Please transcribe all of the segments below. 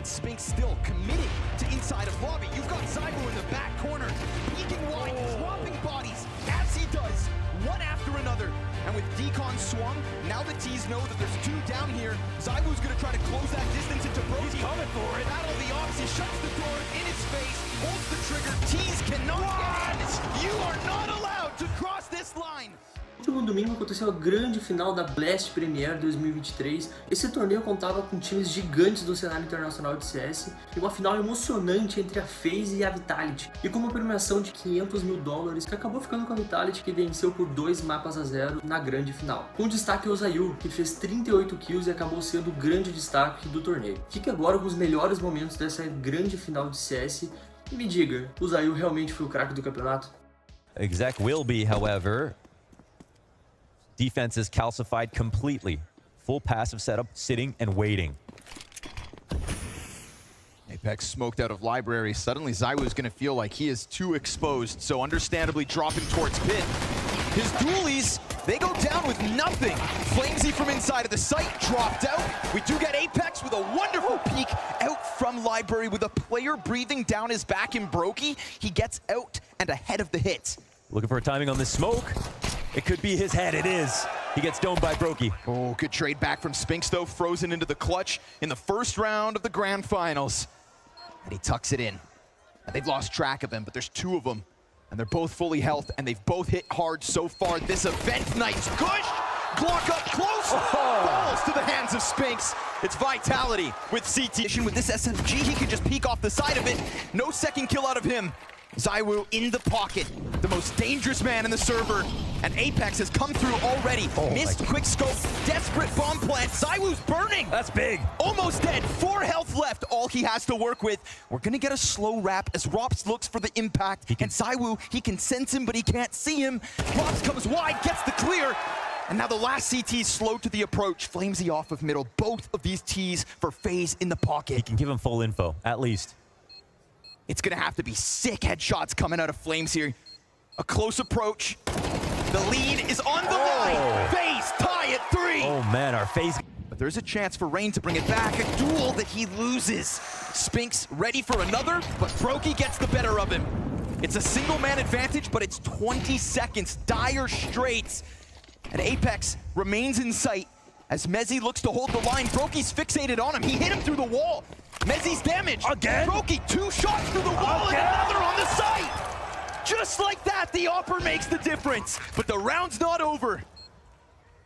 and Spinks still committed to inside of lobby. You've got ZywOo in the back corner, peeking wide, dropping bodies as he does, one after another. And with Decon swung, now the T's know that there's two down here. ZywOo's gonna try to close that distance into Brody. He's coming for it. Battle of the Ops, he shuts the door in his face, holds the trigger. T's cannot get in. You are not allowed to cross this line. No último domingo aconteceu a grande final da Blast Premier 2023. Esse torneio contava com times gigantes do cenário internacional de CS e uma final emocionante entre a FaZe e a Vitality. E com uma premiação de 500 mil dólares, que acabou ficando com a Vitality, que venceu por 2-0 na grande final. Com destaque ao ZywOo, que fez 38 kills e acabou sendo o grande destaque do torneio. Fique agora com os melhores momentos dessa grande final de CS e me diga, o ZywOo realmente foi o craque do campeonato? Exec will be, however. Defense is calcified completely. Full passive setup, sitting and waiting. Apex smoked out of library. Suddenly ZywOo is going to feel like he is too exposed, so understandably dropping towards pit. His dualies, they go down with nothing. Flamesy from inside of the site dropped out. We do get Apex with a wonderful peek out from library with a player breathing down his back in Brokey. He gets out and ahead of the hit. Looking for a timing on this smoke. It could be his head. It is. He gets domed by Brokey. Oh, good trade back from Spinks, though. Frozen into the clutch in the first round of the grand finals. And he tucks it in. And they've lost track of him, but there's two of them. And they're both fully health, and they've both hit hard so far this event. Nice push. Glock up close. Falls to the hands of Spinks. It's Vitality with CT. With this SMG, he can just peek off the side of it. No second kill out of him. ZywOo in the pocket, the most dangerous man in the server, and Apex has come through already. Missed quick scope, desperate bomb plant. ZywOo's burning. That's big. Almost dead, 4 health left, all he has to work with. We're gonna get a slow wrap as Rops looks for the impact, and ZywOo, he can sense him, but he can't see him. Rops comes wide, gets the clear, and now the last CT's slow to the approach. Flamesy off of middle, both of these T's for FaZe in the pocket. He can give him full info, at least. It's gonna have to be sick headshots coming out of Flames here. A close approach. The lead is on the line. FaZe tie at 3. Oh man, our FaZe. But there's a chance for Rain to bring it back. A duel that he loses. Spinks ready for another, but Brokey gets the better of him. It's a single man advantage, but it's 20 seconds. Dire straits. And Apex remains in sight as Mezzy looks to hold the line. Brokey's fixated on him. He hit him through the wall. Mezzy's damaged. Again? Brokey, 2 shots through the wall and another on the site. Just like that, the Opper makes the difference. But the round's not over.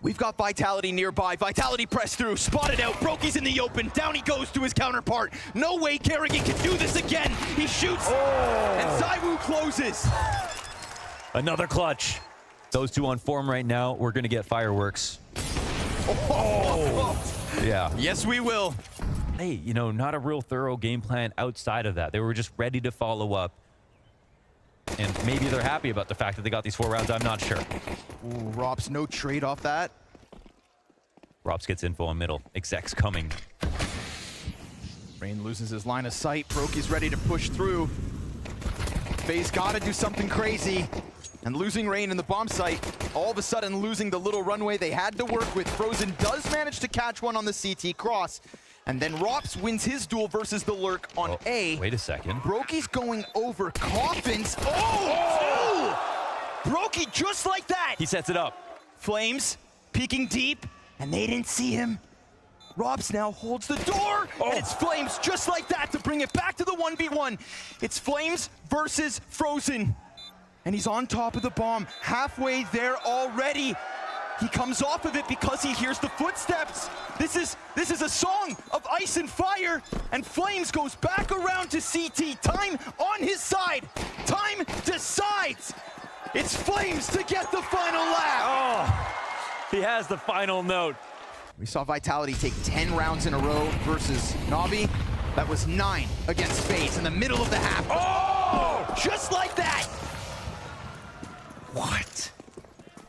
We've got Vitality nearby. Vitality pressed through, spotted out. Brokey's in the open. Down he goes to his counterpart. No way Kerrigan can do this again. He shoots, and ZywOo closes. Another clutch. Those two on form right now. We're going to get fireworks. Yeah. Yes, we will. Hey, you know, not a real thorough game plan outside of that. They were just ready to follow up. And maybe they're happy about the fact that they got these 4 rounds. I'm not sure. Ooh, Rops, no trade off that. Rops gets info on middle. Exec's coming. Rain loses his line of sight. Brokey's ready to push through. FaZe gotta do something crazy. And losing Rain in the bomb site, all of a sudden losing the little runway they had to work with. Frozen does manage to catch one on the CT cross. And then Rops wins his duel versus the Lurk on A. Wait a second. Brokey's going over Coffins. Oh! Brokey just like that. He sets it up. Flames peeking deep, and they didn't see him. Robs now holds the door, and it's Flames just like that to bring it back to the 1v1. It's Flames versus Frozen. And he's on top of the bomb, halfway there already. He comes off of it because he hears the footsteps. This is a song of ice and fire, and Flames goes back around to CT. Time on his side. Time decides. It's Flames to get the final lap. Oh, he has the final note. We saw Vitality take 10 rounds in a row versus Navi. That was 9 against FaZe in the middle of the half. Oh! Just like that. What?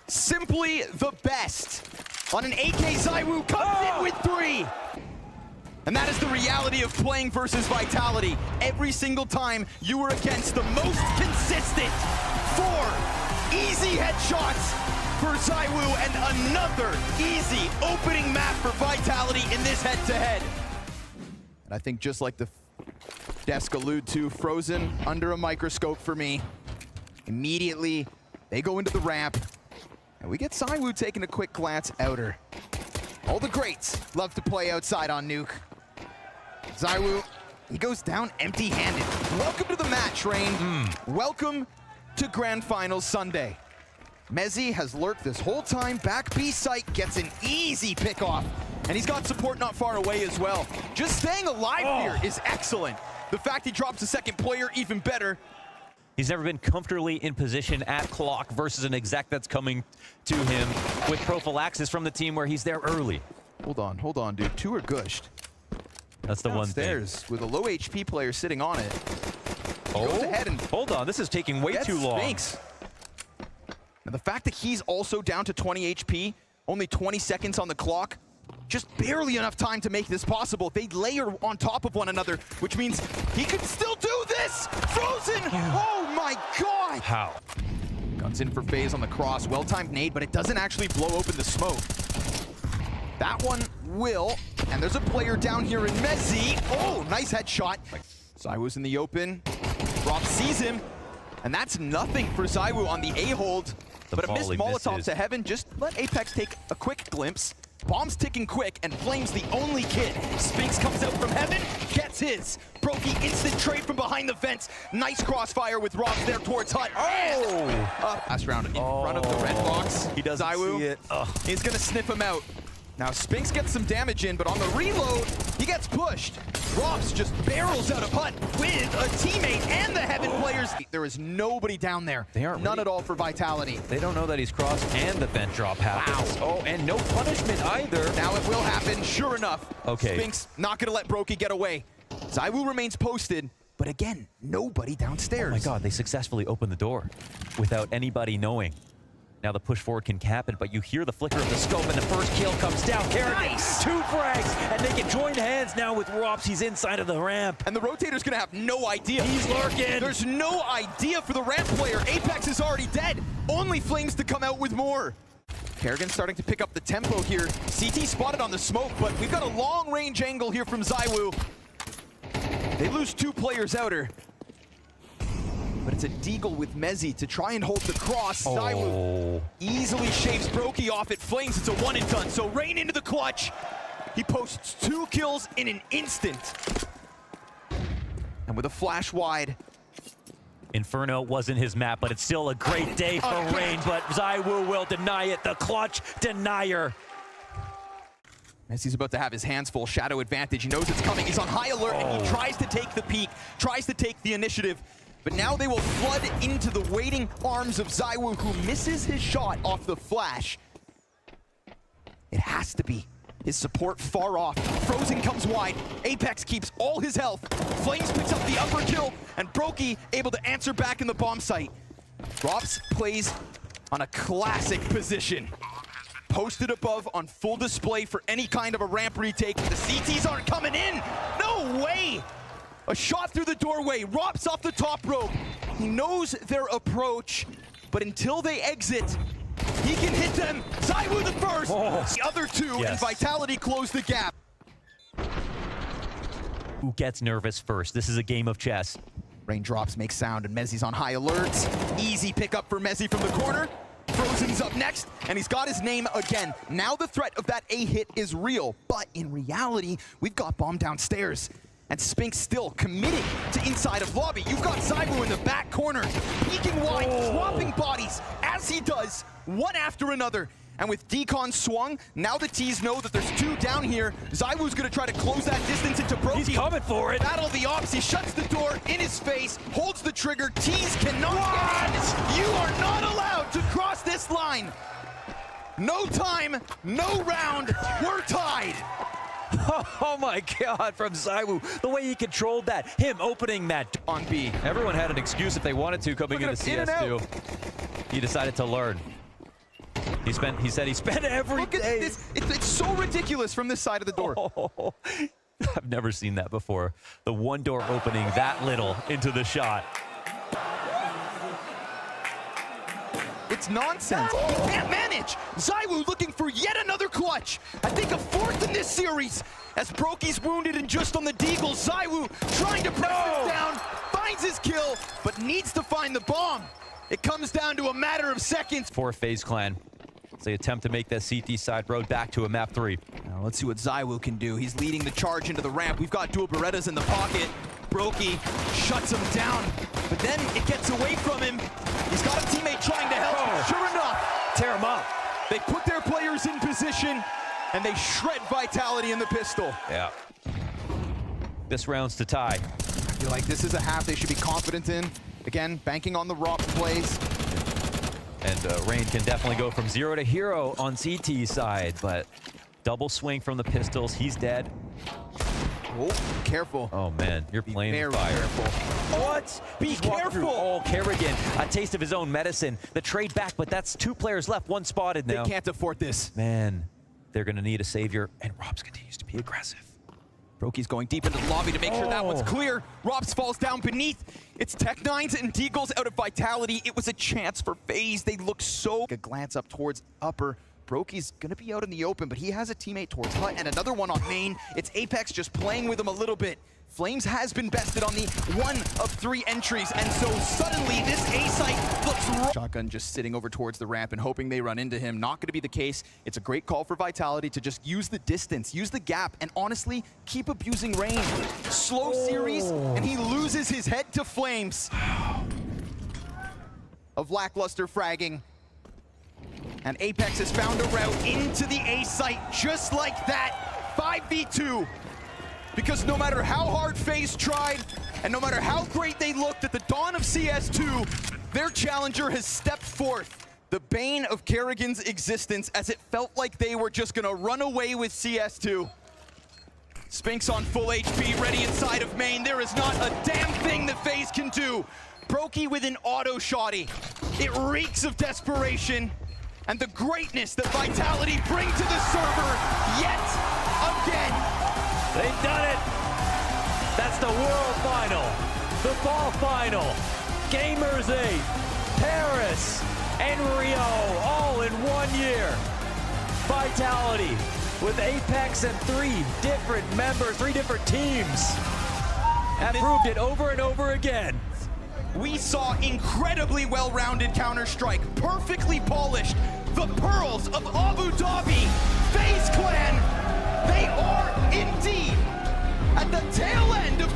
Simply the best. On an AK, ZywOo comes in with 3. And that is the reality of playing versus Vitality. Every single time you were against the most consistent. 4 easy headshots for ZywOo and another easy opening map for Vitality in this head-to-head. And I think just like the desk allude to, frozen under a microscope for me. Immediately, they go into the ramp, and we get ZywOo taking a quick glance outer. All the greats love to play outside on Nuke. ZywOo, he goes down empty-handed. Welcome to the match, Rain. Welcome to Grand Finals Sunday. Mezzy has lurked this whole time. Back B site gets an easy pick-off. And he's got support not far away as well. Just staying alive here is excellent. The fact he drops a second player, even better. He's never been comfortably in position at clock versus an exec that's coming to him with prophylaxis from the team where he's there early. Hold on, dude. Two are gushed. That's the one thing. Downstairs with a low HP player sitting on it. Goes ahead and hold on, this is taking way too long. Spinks. And the fact that he's also down to 20 HP, only 20 seconds on the clock, just barely enough time to make this possible. They layer on top of one another, which means he could still do this! Frozen! Oh my god! How? Guns in for FaZe on the cross. Well-timed nade, but it doesn't actually blow open the smoke. That one will, and there's a player down here in Mezzy. Oh, nice headshot. ZywOo's in the open. Rob sees him, and that's nothing for ZywOo on the A-hold. But a missed Molotov to heaven. Just let Apex take a quick glimpse. Bomb's ticking quick, and Flame's the only kid. Spinks comes out from heaven, gets his. Brokey instant trade from behind the fence. Nice crossfire with Robs there towards Hut. Oh! Last round in front of the red box. He doesn't see it. He's gonna sniff him out. Now Spinks gets some damage in, but on the reload, he gets pushed. Robs just barrels out of Hut with a teammate and the heaven players. There is nobody down there. They aren't none at all for Vitality. They don't know that he's crossed and the vent drop happens. Wow. Oh, and no punishment either. Now it will happen, sure enough. Okay. Spinks not gonna let Brokey get away. ZywOo remains posted, but again, nobody downstairs. Oh my god, they successfully opened the door without anybody knowing. Now the push forward can cap it, but you hear the flicker of the scope, and the first kill comes down. Nice! 2 frags, and they can join hands now with Robs. He's inside of the ramp. And the rotator's gonna have no idea. He's lurking. There's no idea for the ramp player. Apex is already dead. Only Flames to come out with more. Kerrigan starting to pick up the tempo here. CT spotted on the smoke, but we've got a long range angle here from ZywOo. They lose 2 players outer. But it's a deagle with Mezzy to try and hold the cross. ZywOo easily shaves Brokey off at Flames. It's a 1 and done. So Rain into the clutch. He posts 2 kills in an instant. And with a flash wide. Inferno wasn't his map, but it's still a great day for Rain, but ZywOo will deny it. The clutch denier. Mezzy's about to have his hands full. Shadow advantage. He knows it's coming. He's on high alert, and he tries to take the peak, tries to take the initiative. But now they will flood into the waiting arms of ZywOo, who misses his shot off the flash. It has to be. His support far off. Frozen comes wide. Apex keeps all his health. Flames picks up the upper kill, and Brokey able to answer back in the bomb site. Robs plays on a classic position. Posted above on full display for any kind of a ramp retake. The CTs aren't coming in. No way! A shot through the doorway, Robs off the top rope. He knows their approach, but until they exit, he can hit them. ZywOo the first, the other 2, and Vitality close the gap. Who gets nervous first? This is a game of chess. Raindrops make sound, and Mezzy's on high alert. Easy pickup for Mezzy from the corner. Frozen's up next, and he's got his name again. Now the threat of that A hit is real, but in reality, we've got bomb downstairs. And Spinks still committing to inside of lobby. You've got ZywOo in the back corner, peeking wide, dropping bodies as he does, one after another. And with Decon swung, now the T's know that there's 2 down here. ZywOo's gonna try to close that distance into Brokey. He's coming for it. Battle the ops, he shuts the door in his face, holds the trigger. T's cannot get in. You are not allowed to cross this line. No time, no round, we're tied. Oh my god, from ZywOo. The way he controlled that. Him opening that on B. Everyone had an excuse if they wanted to coming into CS2. He decided to learn. He said he spent every Look day. At this. It's so ridiculous from this side of the door. I've never seen that before. The one door opening that little into the shot. It's nonsense. He can't manage. ZywOo looking for yet another clutch. I think a 4th in this series. As Brokey's wounded and just on the deagle, ZywOo trying to press him down, finds his kill, but needs to find the bomb. It comes down to a matter of seconds. For FaZe clan, as they attempt to make that CT side road back to a map 3. Now let's see what ZywOo can do. He's leading the charge into the ramp. We've got dual Berettas in the pocket. Brokey shuts him down, but then it gets away from him. He's got a teammate trying to help. Sure enough, Tear him up. they put their players in position, and they shred Vitality in the pistol. Yeah. This round's to tie. I feel like this is a half they should be confident in. Again, banking on the ROP plays. And Rain can definitely go from 0 to hero on CT side, but double swing from the pistols. He's dead. Oh, careful. Oh man, you're playing Very with fire. careful. What? Be careful! Oh, Kerrigan, a taste of his own medicine. The trade back, but that's 2 players left, 1 spotted now. They can't afford this. Man, they're gonna need a savior, and Robs continues to be aggressive. Brokey's going deep into the lobby to make sure that one's clear. Robs falls down beneath. It's Tech9s and Deagles out of Vitality. It was a chance for FaZe. They look so... A glance up towards upper. Brokey's gonna be out in the open, but he has a teammate towards Hut and another one on main. It's Apex just playing with him a little bit. Flames has been bested on the 1 of 3 entries, and so suddenly this A site looks... Shotgun just sitting over towards the ramp and hoping they run into him. Not gonna be the case. It's a great call for Vitality to just use the distance, use the gap, and honestly, keep abusing range. Slow series, and he loses his head to Flames. Of lackluster fragging. And Apex has found a route into the A site just like that. 5v2. Because no matter how hard FaZe tried, and no matter how great they looked at the dawn of CS2, their challenger has stepped forth. The bane of Kerrigan's existence, as it felt like they were just gonna run away with CS2. Spinks on full HP, ready inside of main. There is not a damn thing that FaZe can do. Brokey with an auto shotty. It reeks of desperation. And the greatness that Vitality bring to the server yet again. They've done it. That's the World Final, the Fall Final, Gamers 8, Paris, and Rio, all in 1 year. Vitality with Apex and 3 different members, 3 different teams. Have proved it over and over again. We saw incredibly well-rounded Counter-Strike, perfectly polished. The Pearls of Abu Dhabi, FaZe Clan, they are indeed at the tail end of